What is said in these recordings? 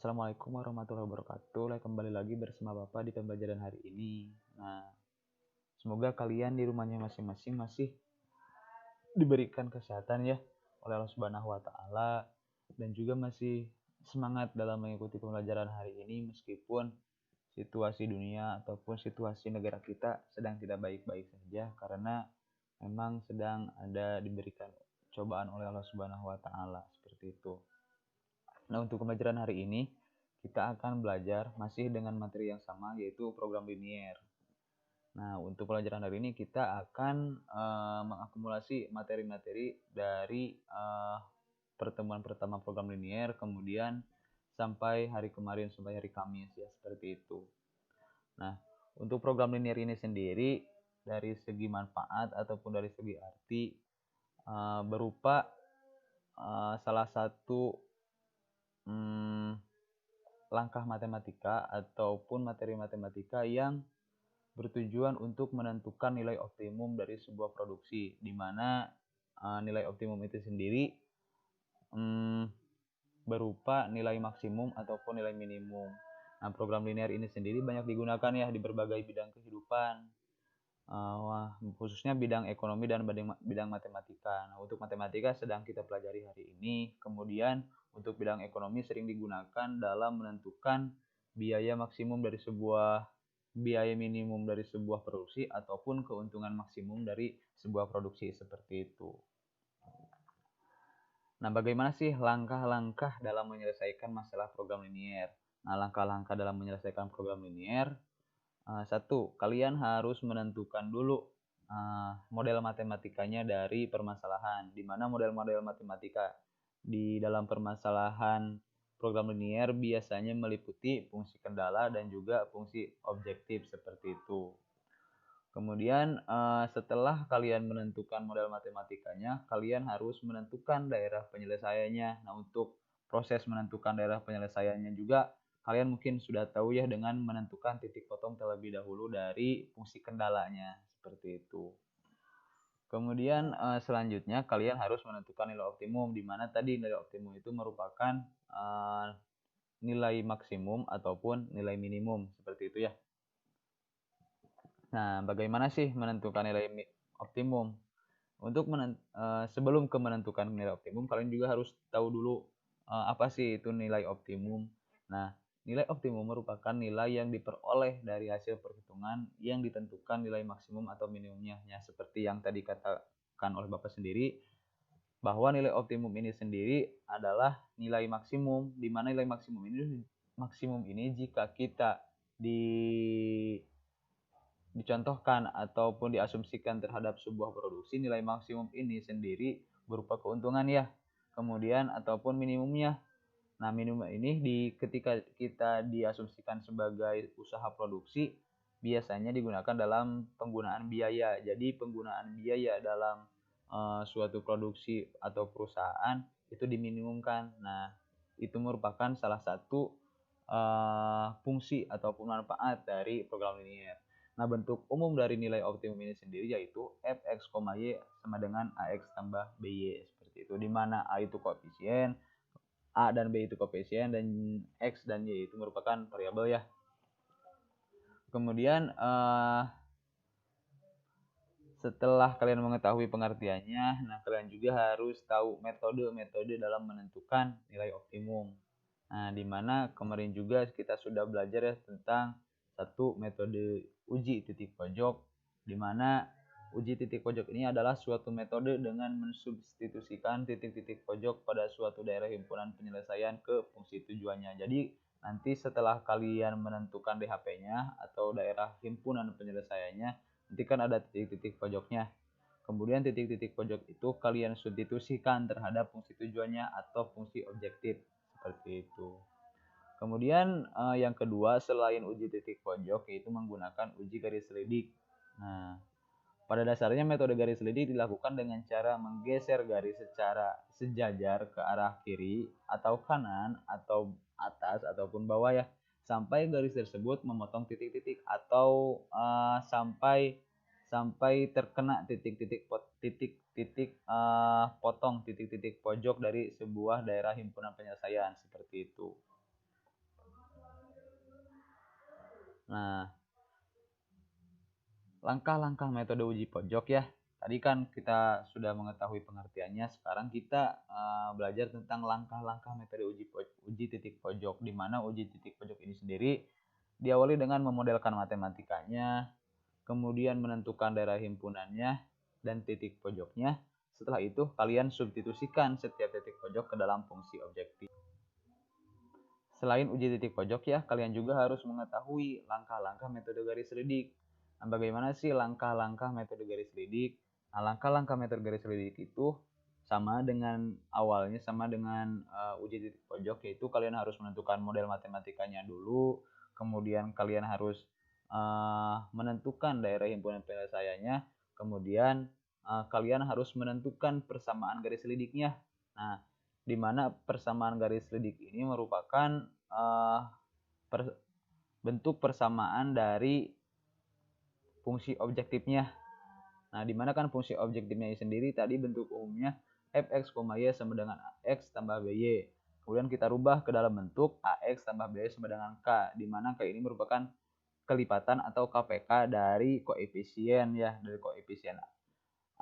Assalamualaikum warahmatullahi wabarakatuh. Kembali lagi bersama Bapak di pembelajaran hari ini. Nah, semoga kalian di rumahnya masing-masing masih diberikan kesehatan ya oleh Allah Subhanahu wa taala dan juga masih semangat dalam mengikuti pembelajaran hari ini meskipun situasi dunia ataupun situasi negara kita sedang tidak baik-baik saja karena memang sedang ada diberikan cobaan oleh Allah Subhanahu wa taala seperti itu. Nah, untuk pembelajaran hari ini kita akan belajar masih dengan materi yang sama yaitu program linier. Nah, untuk pelajaran hari ini kita akan mengakumulasi materi-materi dari pertemuan pertama program linier, kemudian sampai hari kemarin, sampai hari Kamis ya, seperti itu. Nah, untuk program linier ini sendiri dari segi manfaat ataupun dari segi arti berupa salah satu langkah matematika ataupun materi matematika yang bertujuan untuk menentukan nilai optimum dari sebuah produksi, di mana nilai optimum itu sendiri berupa nilai maksimum ataupun nilai minimum. Nah, program linear ini sendiri banyak digunakan ya di berbagai bidang kehidupan, khususnya bidang ekonomi dan bidang matematika. Nah, untuk matematika sedang kita pelajari hari ini, kemudian untuk bidang ekonomi sering digunakan dalam menentukan biaya maksimum dari sebuah biaya minimum dari sebuah produksi ataupun keuntungan maksimum dari sebuah produksi seperti itu. Nah, bagaimana sih langkah-langkah dalam menyelesaikan masalah program linier? Nah, langkah-langkah dalam menyelesaikan program linier, satu, kalian harus menentukan dulu model matematikanya dari permasalahan, di mana model-model matematika di dalam permasalahan program linier biasanya meliputi fungsi kendala dan juga fungsi objektif seperti itu. Kemudian setelah kalian menentukan model matematikanya, kalian harus menentukan daerah penyelesaiannya. Nah, untuk proses menentukan daerah penyelesaiannya juga kalian mungkin sudah tahu ya dengan menentukan titik potong terlebih dahulu dari fungsi kendalanya seperti itu. Kemudian selanjutnya kalian harus menentukan nilai optimum, di mana tadi nilai optimum itu merupakan nilai maksimum ataupun nilai minimum seperti itu ya. Nah, bagaimana sih menentukan nilai optimum? Untuk sebelum menentukan nilai optimum, kalian juga harus tahu dulu apa sih itu nilai optimum. Nah, nilai optimum merupakan nilai yang diperoleh dari hasil perhitungan yang ditentukan nilai maksimum atau minimumnya. Ya, seperti yang tadi katakan oleh Bapak sendiri, bahwa nilai optimum ini sendiri adalah nilai maksimum, di mana nilai maksimum ini jika kita dicontohkan ataupun diasumsikan terhadap sebuah produksi, nilai maksimum ini sendiri berupa keuntungan ya, kemudian ataupun minimumnya. Nah, minimum ini ketika kita diasumsikan sebagai usaha produksi biasanya digunakan dalam penggunaan biaya. Jadi penggunaan biaya dalam suatu produksi atau perusahaan itu diminimumkan. Nah, itu merupakan salah satu fungsi ataupun manfaat dari program linier. Nah, bentuk umum dari nilai optimum ini sendiri yaitu fx, y sama dengan ax tambah by seperti itu, di mana a itu koefisien, a dan b itu koefisien, dan x dan y itu merupakan variabel ya. Kemudian setelah kalian mengetahui pengertiannya, nah kalian juga harus tahu metode-metode dalam menentukan nilai optimum. Nah, di mana kemarin juga kita sudah belajar ya tentang satu metode uji titik pojok, di mana uji titik pojok ini adalah suatu metode dengan mensubstitusikan titik-titik pojok pada suatu daerah himpunan penyelesaian ke fungsi tujuannya. Jadi nanti setelah kalian menentukan DHP-nya atau daerah himpunan penyelesaiannya, nanti kan ada titik-titik pojoknya. Kemudian titik-titik pojok itu kalian substitusikan terhadap fungsi tujuannya atau fungsi objektif seperti itu. Kemudian yang kedua selain uji titik pojok yaitu menggunakan uji garis selidik. Nah, pada dasarnya metode garis selidik dilakukan dengan cara menggeser garis secara sejajar ke arah kiri atau kanan atau atas ataupun bawah ya, sampai garis tersebut memotong titik-titik atau sampai terkena titik-titik potong titik-titik pojok dari sebuah daerah himpunan penyelesaian seperti itu. Nah, langkah-langkah metode uji pojok ya. Tadi kan kita sudah mengetahui pengertiannya, sekarang kita belajar tentang langkah-langkah metode uji titik pojok, di mana uji titik pojok ini sendiri diawali dengan memodelkan matematikanya, kemudian menentukan daerah himpunannya dan titik pojoknya. Setelah itu, kalian substitusikan setiap titik pojok ke dalam fungsi objektif. Selain uji titik pojok ya, kalian juga harus mengetahui langkah-langkah metode garis lidik. Nah, bagaimana sih langkah-langkah metode garis lidik? Nah, langkah-langkah metode garis lidik itu sama dengan awalnya, sama dengan uji titik pojok, yaitu kalian harus menentukan model matematikanya dulu, kemudian kalian harus menentukan daerah himpunan penyelesaiannya, kemudian kalian harus menentukan persamaan garis lidiknya. Nah, di mana persamaan garis lidik ini merupakan bentuk persamaan dari fungsi objektifnya. Nah, di mana kan fungsi objektifnya sendiri tadi bentuk umumnya fx, y sama dengan ax tambah by. Kemudian kita rubah ke dalam bentuk ax tambah by sama dengan k, di mana k ini merupakan kelipatan atau KPK dari koefisien ya, dari koefisien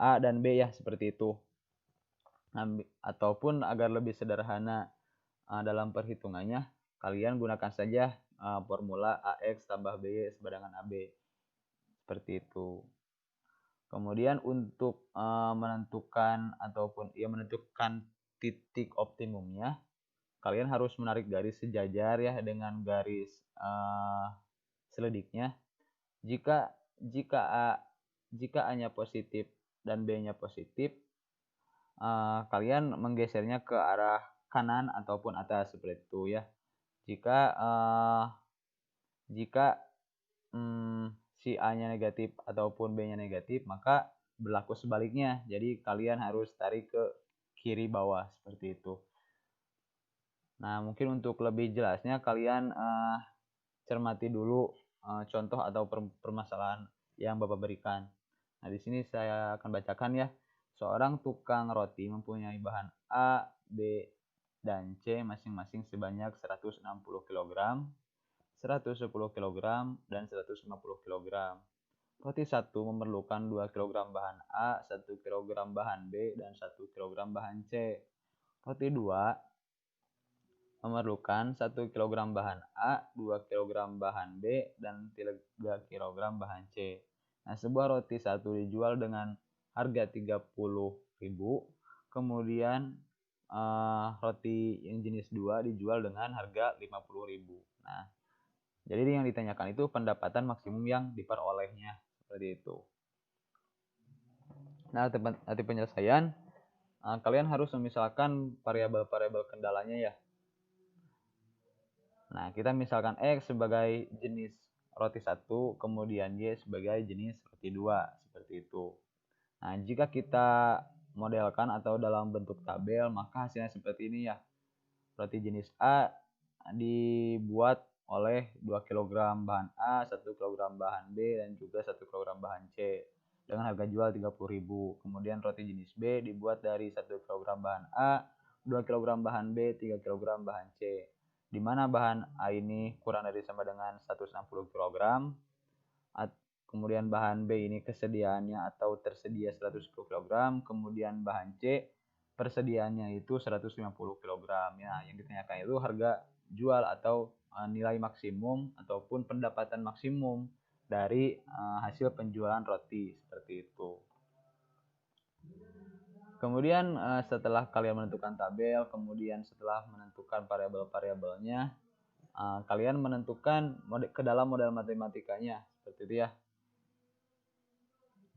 a dan b ya, seperti itu. Nah, ataupun agar lebih sederhana dalam perhitungannya, kalian gunakan saja formula ax tambah by sama dengan ab, seperti itu. Kemudian untuk menentukan titik optimumnya, kalian harus menarik garis sejajar ya dengan garis selediknya. Jika A-nya positif dan B-nya positif, kalian menggesernya ke arah kanan ataupun atas, seperti itu ya. Jika si A-nya negatif ataupun B-nya negatif, maka berlaku sebaliknya. Jadi kalian harus tarik ke kiri bawah, seperti itu. Nah, mungkin untuk lebih jelasnya kalian cermati dulu contoh atau permasalahan yang Bapak berikan. Nah, di sini saya akan bacakan ya. Seorang tukang roti mempunyai bahan A, B, dan C masing-masing sebanyak 160 kg, 110 kg, dan 150 kg. Roti 1 memerlukan 2 kg bahan A, 1 kg bahan B, dan 1 kg bahan C. Roti 2 memerlukan 1 kg bahan A, 2 kg bahan B, dan 3 kg bahan C. Nah, sebuah roti 1 dijual dengan harga 30.000, kemudian roti yang jenis 2 dijual dengan harga 50.000. Nah, jadi yang ditanyakan itu pendapatan maksimum yang diperolehnya, seperti itu. Nah, arti penyelesaian, kalian harus memisalkan variabel-variabel kendalanya ya. Nah, kita misalkan X sebagai jenis roti 1, kemudian Y sebagai jenis roti 2, seperti itu. Nah, jika kita modelkan atau dalam bentuk tabel, maka hasilnya seperti ini ya. Roti jenis A dibuat oleh 2 kg bahan A, 1 kg bahan B, dan juga 1 kg bahan C dengan harga jual 30.000. Kemudian roti jenis B dibuat dari 1 kg bahan A, 2 kg bahan B, 3 kg bahan C. Di mana bahan A ini kurang dari sama dengan 160 kg. Kemudian bahan B ini kesediaannya atau tersedia 110 kg. Kemudian bahan C persediaannya itu 150 kg. Ya, yang ditanyakan itu harga jual atau nilai maksimum ataupun pendapatan maksimum dari hasil penjualan roti, seperti itu. Kemudian setelah kalian menentukan tabel, kemudian setelah menentukan variabel-variabelnya, kalian menentukan ke dalam model matematikanya, seperti itu ya.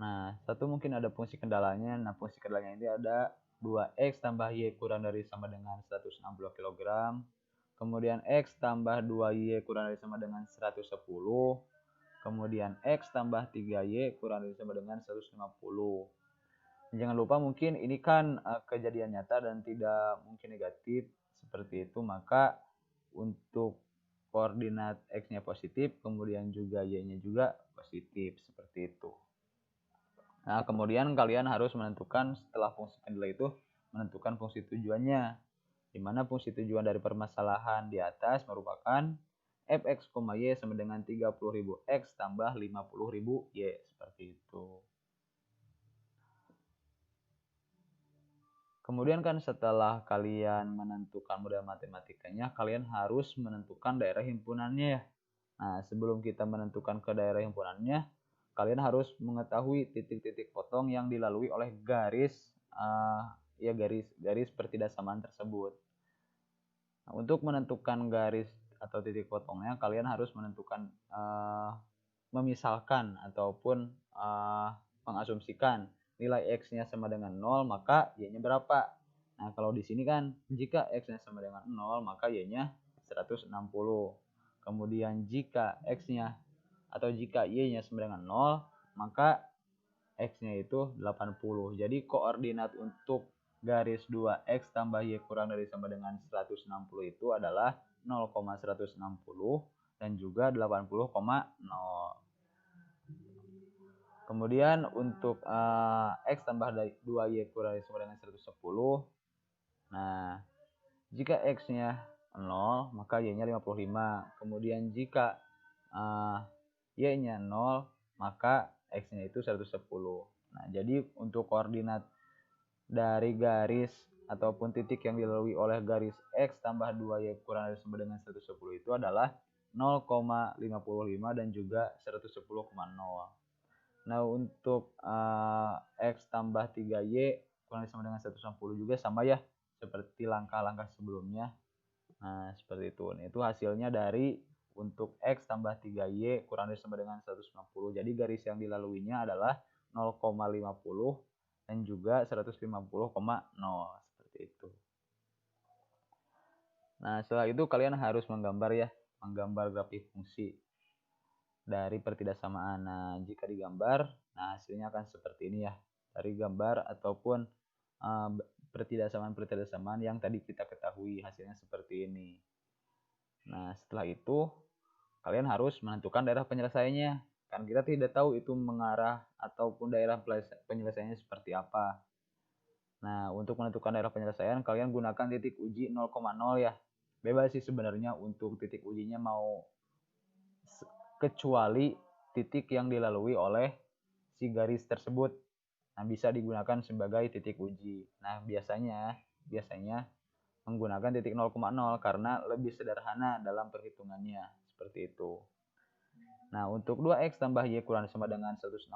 Nah, satu mungkin ada fungsi kendalanya. Nah, fungsi kendalanya ini ada 2x tambah y kurang dari sama dengan 160 kg. Kemudian x tambah 2y kurang dari sama dengan 110. Kemudian x tambah 3y kurang dari sama dengan 150. Jangan lupa mungkin ini kan kejadian nyata dan tidak mungkin negatif, seperti itu. Maka untuk koordinat x-nya positif, kemudian juga y-nya juga positif, seperti itu. Nah, kemudian kalian harus menentukan setelah fungsi kendala itu, menentukan fungsi tujuannya. Di mana fungsi tujuan dari permasalahan di atas merupakan fx, y sama dengan 30.000 x tambah 50.000 y, seperti itu. Kemudian kan setelah kalian menentukan model matematikanya, kalian harus menentukan daerah himpunannya ya. Nah, sebelum kita menentukan ke daerah himpunannya, kalian harus mengetahui titik-titik potong yang dilalui oleh garis garis pertidaksamaan tersebut. Nah, untuk menentukan garis atau titik potongnya, kalian harus menentukan memisalkan ataupun mengasumsikan nilai x-nya sama dengan 0, maka y-nya berapa? Nah, kalau di sini kan jika x-nya sama dengan 0, maka y-nya 160. Kemudian jika x-nya atau jika y-nya sama dengan 0, maka x-nya itu 80. Jadi koordinat untuk garis 2x tambah y kurang dari sama dengan 160 itu adalah 0,160 dan juga 80,0. Kemudian untuk x tambah 2y kurang dari sama dengan 110. Nah, jika x-nya 0, maka y-nya 55. Kemudian jika y-nya 0, maka x-nya itu 110. Nah, jadi untuk koordinat dari garis ataupun titik yang dilalui oleh garis x tambah 2y kurang dari sama dengan 110 itu adalah 0,55 dan juga 110,0. Nah, untuk x tambah 3y kurang sama dengan 160 juga sama ya, seperti langkah-langkah sebelumnya. Nah, seperti itu. Nah, itu hasilnya dari untuk x tambah 3y kurang dari sama dengan 160. Jadi garis yang dilaluinya adalah 0,50 dan juga 150,0, seperti itu. Nah, setelah itu kalian harus menggambar grafik fungsi dari pertidaksamaan. Nah, jika digambar, nah hasilnya akan seperti ini ya. Dari gambar ataupun pertidaksamaan yang tadi kita ketahui, hasilnya seperti ini. Nah, setelah itu kalian harus menentukan daerah penyelesaiannya. Kan kita tidak tahu itu mengarah ataupun daerah penyelesaiannya seperti apa. Nah, untuk menentukan daerah penyelesaian, kalian gunakan titik uji 0,0 ya. Bebas sih sebenarnya untuk titik ujinya mau, kecuali titik yang dilalui oleh si garis tersebut. Nah, bisa digunakan sebagai titik uji. Nah, biasanya menggunakan titik 0,0 karena lebih sederhana dalam perhitungannya. Seperti itu. Nah, untuk 2x tambah y kurang sama dengan 160,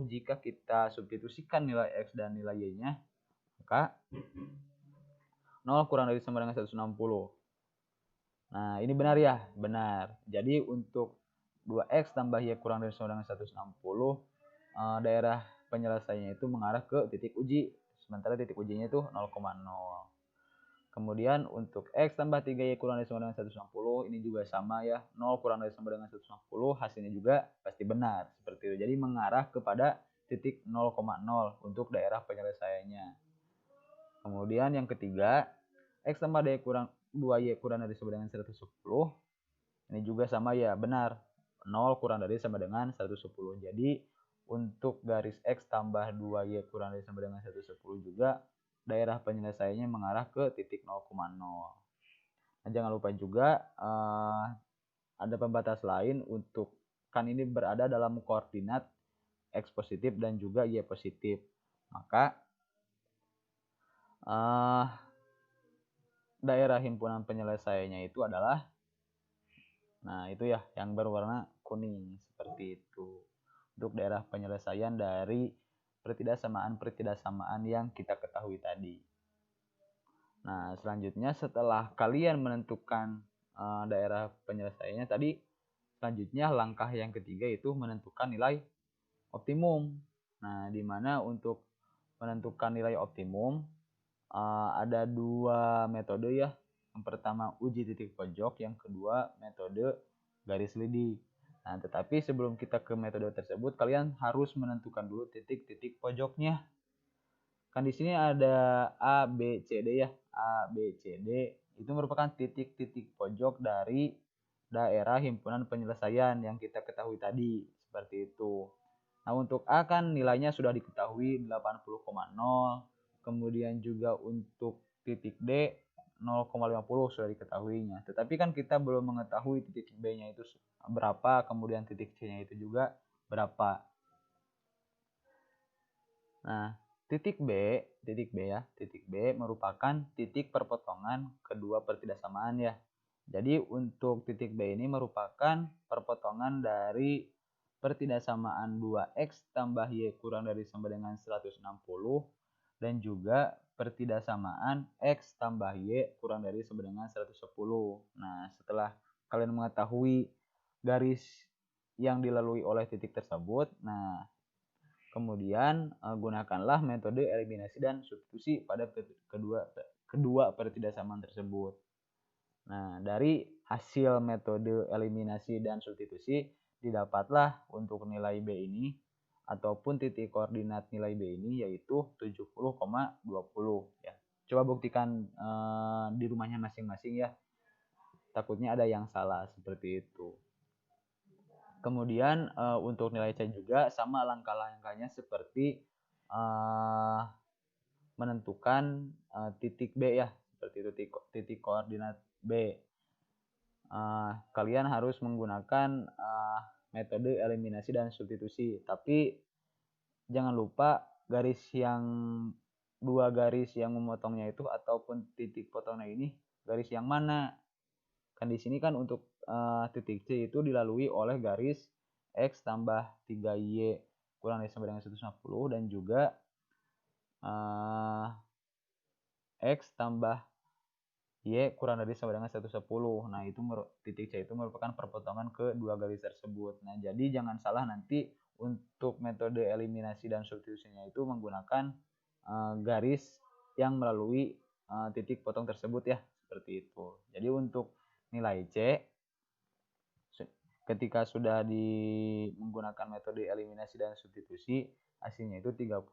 jika kita substitusikan nilai x dan nilai y-nya, maka 0 kurang dari sama dengan 160. Nah, ini benar ya? Benar. Jadi untuk 2x tambah y kurang dari sama dengan 160, daerah penyelesaiannya itu mengarah ke titik uji. Sementara titik ujinya itu 0,0. Kemudian untuk x tambah 3y kurang dari sama dengan 160, ini juga sama ya. 0 kurang dari sama dengan 160, hasilnya juga pasti benar. Seperti itu. Jadi mengarah kepada titik 0,0 untuk daerah penyelesaiannya. Kemudian yang ketiga, x tambah 2y kurang dari sama dengan 110. Ini juga sama ya, benar. 0 kurang dari sama dengan 110. Jadi untuk garis x tambah 2y kurang dari sama dengan 110 juga daerah penyelesaiannya mengarah ke titik 0,0. Nah, jangan lupa juga ada pembatas lain untuk kan ini berada dalam koordinat x positif dan juga y positif. Maka daerah himpunan penyelesaiannya itu adalah, nah itu ya yang berwarna kuning seperti itu. Untuk daerah penyelesaian dari pertidaksamaan yang kita ketahui tadi. Nah, selanjutnya setelah kalian menentukan daerah penyelesaiannya tadi, selanjutnya langkah yang ketiga itu menentukan nilai optimum. Nah, di mana untuk menentukan nilai optimum ada dua metode ya. Yang pertama uji titik pojok, yang kedua metode garis lidik. Nah, tetapi sebelum kita ke metode tersebut, kalian harus menentukan dulu titik-titik pojoknya. Kan di sini ada A, B, C, D ya. A, B, C, D itu merupakan titik-titik pojok dari daerah himpunan penyelesaian yang kita ketahui tadi. Seperti itu. Nah, untuk A kan nilainya sudah diketahui 80,0. Kemudian juga untuk titik D 0,50 sudah diketahuinya. Tetapi kan kita belum mengetahui titik B-nya itu berapa, kemudian titik C-nya itu juga berapa. Nah, titik B merupakan titik perpotongan kedua pertidaksamaan ya. Jadi untuk titik B ini merupakan perpotongan dari pertidaksamaan 2x tambah y kurang dari sama dengan 160 dan juga pertidaksamaan x tambah y kurang dari sama dengan 110. Nah, setelah kalian mengetahui garis yang dilalui oleh titik tersebut, nah kemudian gunakanlah metode eliminasi dan substitusi pada kedua pertidaksamaan tersebut. Nah, dari hasil metode eliminasi dan substitusi didapatlah untuk nilai B ini ataupun titik koordinat nilai B ini yaitu 70,20 ya. Coba buktikan di rumahnya masing-masing ya. Takutnya ada yang salah seperti itu. Kemudian untuk nilai C juga sama langkah-langkahnya seperti menentukan titik B ya, seperti titik koordinat B. Kalian harus menggunakan metode eliminasi dan substitusi, tapi jangan lupa dua garis yang memotongnya itu ataupun titik potongnya ini garis yang mana. Kan di sini kan untuk titik C itu dilalui oleh garis X tambah 3Y kurang dari sama dengan 150 dan juga X tambah Y kurang dari sama dengan 110. Nah, itu titik C itu merupakan perpotongan kedua garis tersebut. Nah, jadi jangan salah nanti untuk metode eliminasi dan substitusinya itu menggunakan garis yang melalui titik potong tersebut ya, seperti itu. Jadi untuk nilai C ketika sudah menggunakan metode eliminasi dan substitusi hasilnya itu 30,40.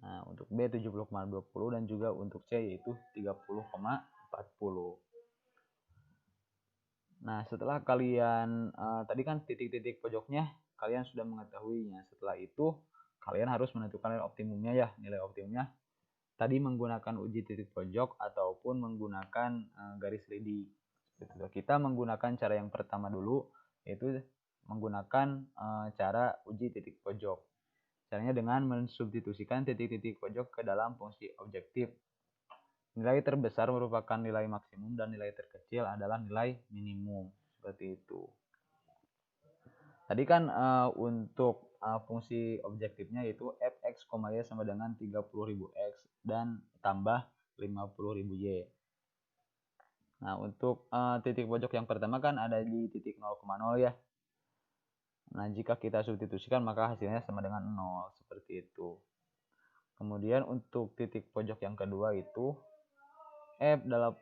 Nah, untuk B 70,20 dan juga untuk C yaitu 30,40. Nah, setelah kalian tadi kan titik-titik pojoknya kalian sudah mengetahuinya. Setelah itu kalian harus menentukan nilai optimumnya ya. Nilai optimumnya tadi menggunakan uji titik pojok ataupun menggunakan garis lidi. Kita menggunakan cara yang pertama dulu, yaitu menggunakan cara uji titik pojok. Caranya dengan mensubstitusikan titik-titik pojok ke dalam fungsi objektif. Nilai terbesar merupakan nilai maksimum dan nilai terkecil adalah nilai minimum. Seperti itu. Tadi kan untuk fungsi objektifnya yaitu fx, y sama dengan 30.000x dan tambah 50.000y. Nah, untuk titik pojok yang pertama kan ada di titik 0,0 ya. Nah, jika kita substitusikan maka hasilnya sama dengan 0, seperti itu. Kemudian untuk titik pojok yang kedua itu F dalam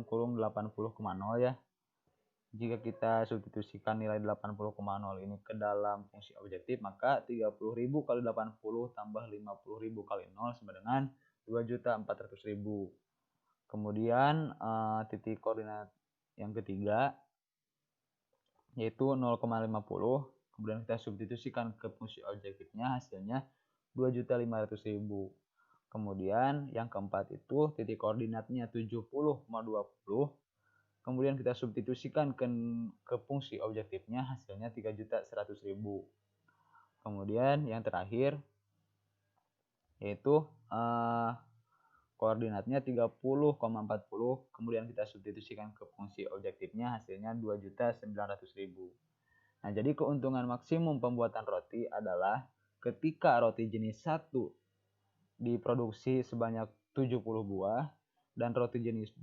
kurung 80,0 ya. Jika kita substitusikan nilai 80,0 ini ke dalam fungsi objektif, maka 30.000 kali 80 tambah 50.000 kali 0 sama dengan 2.400.000. Kemudian titik koordinat yang ketiga yaitu 0,50. Kemudian kita substitusikan ke fungsi objektifnya, hasilnya 2.500.000. Kemudian yang keempat itu titik koordinatnya 70,20. Kemudian kita substitusikan ke fungsi objektifnya, hasilnya 3.100.000. Kemudian yang terakhir yaitu koordinatnya 30,40, kemudian kita substitusikan ke fungsi objektifnya, hasilnya 2.900.000. Nah, jadi keuntungan maksimum pembuatan roti adalah ketika roti jenis 1 diproduksi sebanyak 70 buah dan roti jenis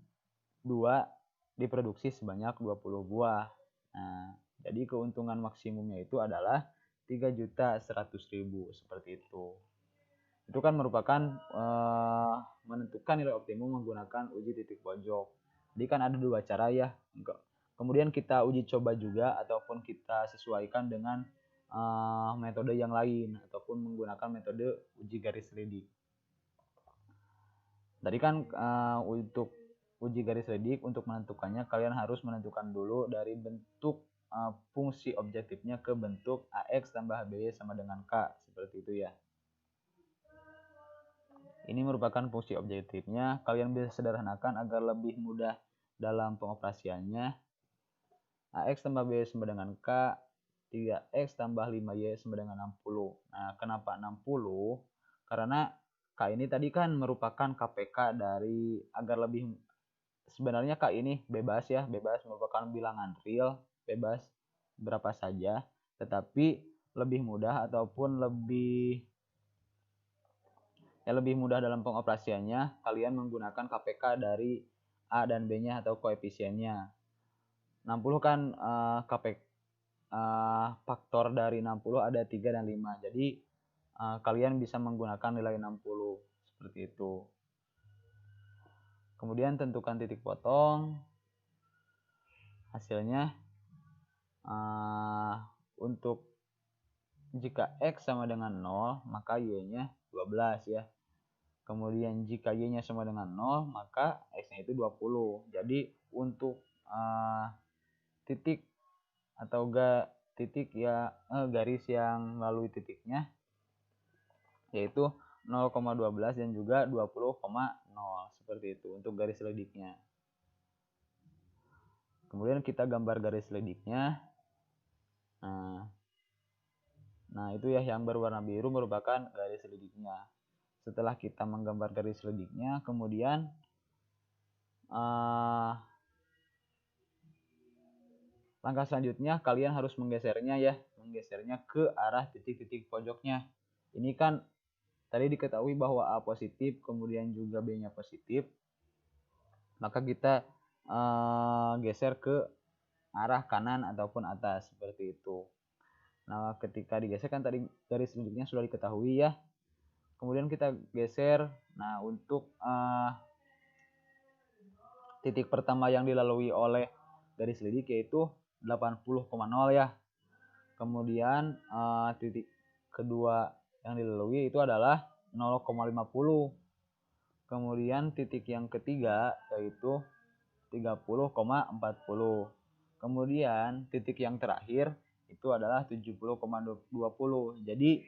2 diproduksi sebanyak 20 buah. Nah, jadi keuntungan maksimumnya itu adalah 3.100.000 seperti itu. Itu kan merupakan menentukan nilai optimum menggunakan uji titik pojok. Jadi kan ada dua cara ya. Kemudian kita uji coba juga ataupun kita sesuaikan dengan metode yang lain ataupun menggunakan metode uji garis lidik. Tadi kan untuk uji garis lidik untuk menentukannya kalian harus menentukan dulu dari bentuk fungsi objektifnya ke bentuk AX tambah HBY sama dengan K, seperti itu ya. Ini merupakan fungsi objektifnya. Kalian bisa sederhanakan agar lebih mudah dalam pengoperasiannya. AX tambah B sama dengan K, 3X tambah 5Y sama dengan 60. Nah, kenapa 60? Karena K ini tadi kan merupakan KPK dari agar lebih, sebenarnya K ini bebas ya, bebas merupakan bilangan real, bebas berapa saja, tetapi lebih mudah ataupun lebih mudah dalam pengoperasiannya, kalian menggunakan KPK dari A dan B-nya atau koefisiennya. 60 kan faktor dari 60 ada 3 dan 5. Jadi kalian bisa menggunakan nilai 60 seperti itu. Kemudian tentukan titik potong. Hasilnya untuk jika X sama dengan 0, maka Y-nya 12 ya. Kemudian jika Y-nya sama dengan 0, maka X-nya itu 20. Jadi untuk titik atau garis yang melalui titiknya yaitu 0,12 dan juga 20,0 seperti itu untuk garis selidiknya. Kemudian kita gambar garis selidiknya. Nah itu ya yang berwarna biru merupakan garis selidiknya. Setelah kita menggambar garis selidiknya, kemudian langkah selanjutnya kalian harus menggesernya ya, menggesernya ke arah titik-titik pojoknya. Ini kan tadi diketahui bahwa A positif, kemudian juga B-nya positif, maka kita geser ke arah kanan ataupun atas seperti itu. Nah ketika digeser kan tadi garis selidiknya sudah diketahui ya. Kemudian kita geser. Nah untuk titik pertama yang dilalui oleh garis selidik yaitu 80,0 ya. Kemudian titik kedua yang dilalui itu adalah 0,50. Kemudian titik yang ketiga yaitu 30,40. Kemudian titik yang terakhir itu adalah 70,20. Jadi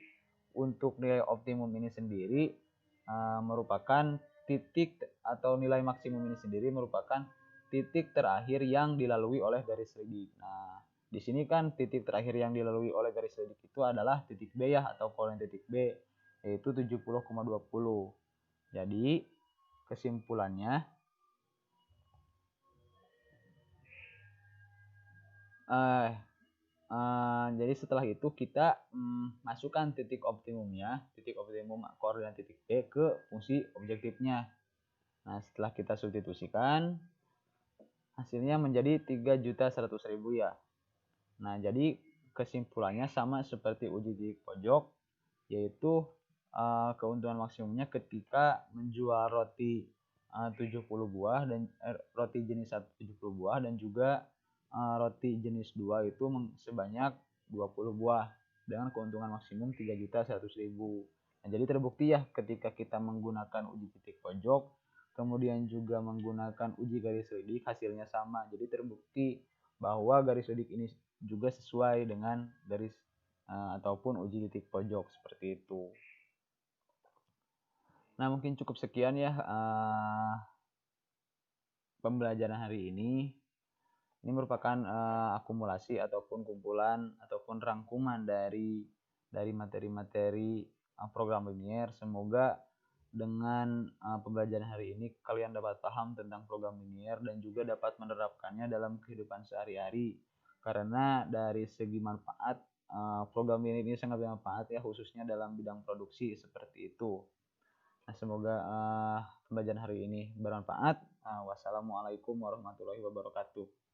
untuk nilai optimum ini sendiri merupakan titik atau nilai maksimum ini sendiri merupakan titik terakhir yang dilalui oleh garis selidik. Nah, di sini kan titik terakhir yang dilalui oleh garis selidik itu adalah titik B ya, atau poin titik B, yaitu 70,20. Jadi kesimpulannya jadi setelah itu kita masukkan titik optimumnya, titik optimum koordinat titik B ke fungsi objektifnya. Nah setelah kita substitusikan, hasilnya menjadi 3.100.000 ya. Nah jadi kesimpulannya sama seperti uji titik pojok, yaitu keuntungan maksimumnya ketika menjual roti 70 buah dan roti jenis 70 buah dan juga roti jenis 2 itu sebanyak 20 buah dengan keuntungan maksimum 3.100.000. Nah, jadi terbukti ya ketika kita menggunakan uji titik pojok kemudian juga menggunakan uji garis selidik hasilnya sama. Jadi terbukti bahwa garis selidik ini juga sesuai dengan garis ataupun uji titik pojok seperti itu. Nah mungkin cukup sekian ya pembelajaran hari ini. Ini merupakan akumulasi ataupun kumpulan ataupun rangkuman dari materi-materi program linier. Semoga dengan pembelajaran hari ini kalian dapat paham tentang program linier dan juga dapat menerapkannya dalam kehidupan sehari-hari. Karena dari segi manfaat program linier ini sangat bermanfaat ya, khususnya dalam bidang produksi seperti itu. Nah, semoga pembelajaran hari ini bermanfaat. Wassalamualaikum warahmatullahi wabarakatuh.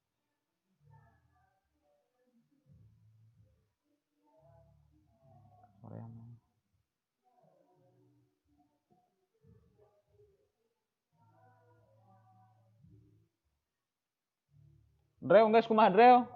Drew, guys, kumaha Drew?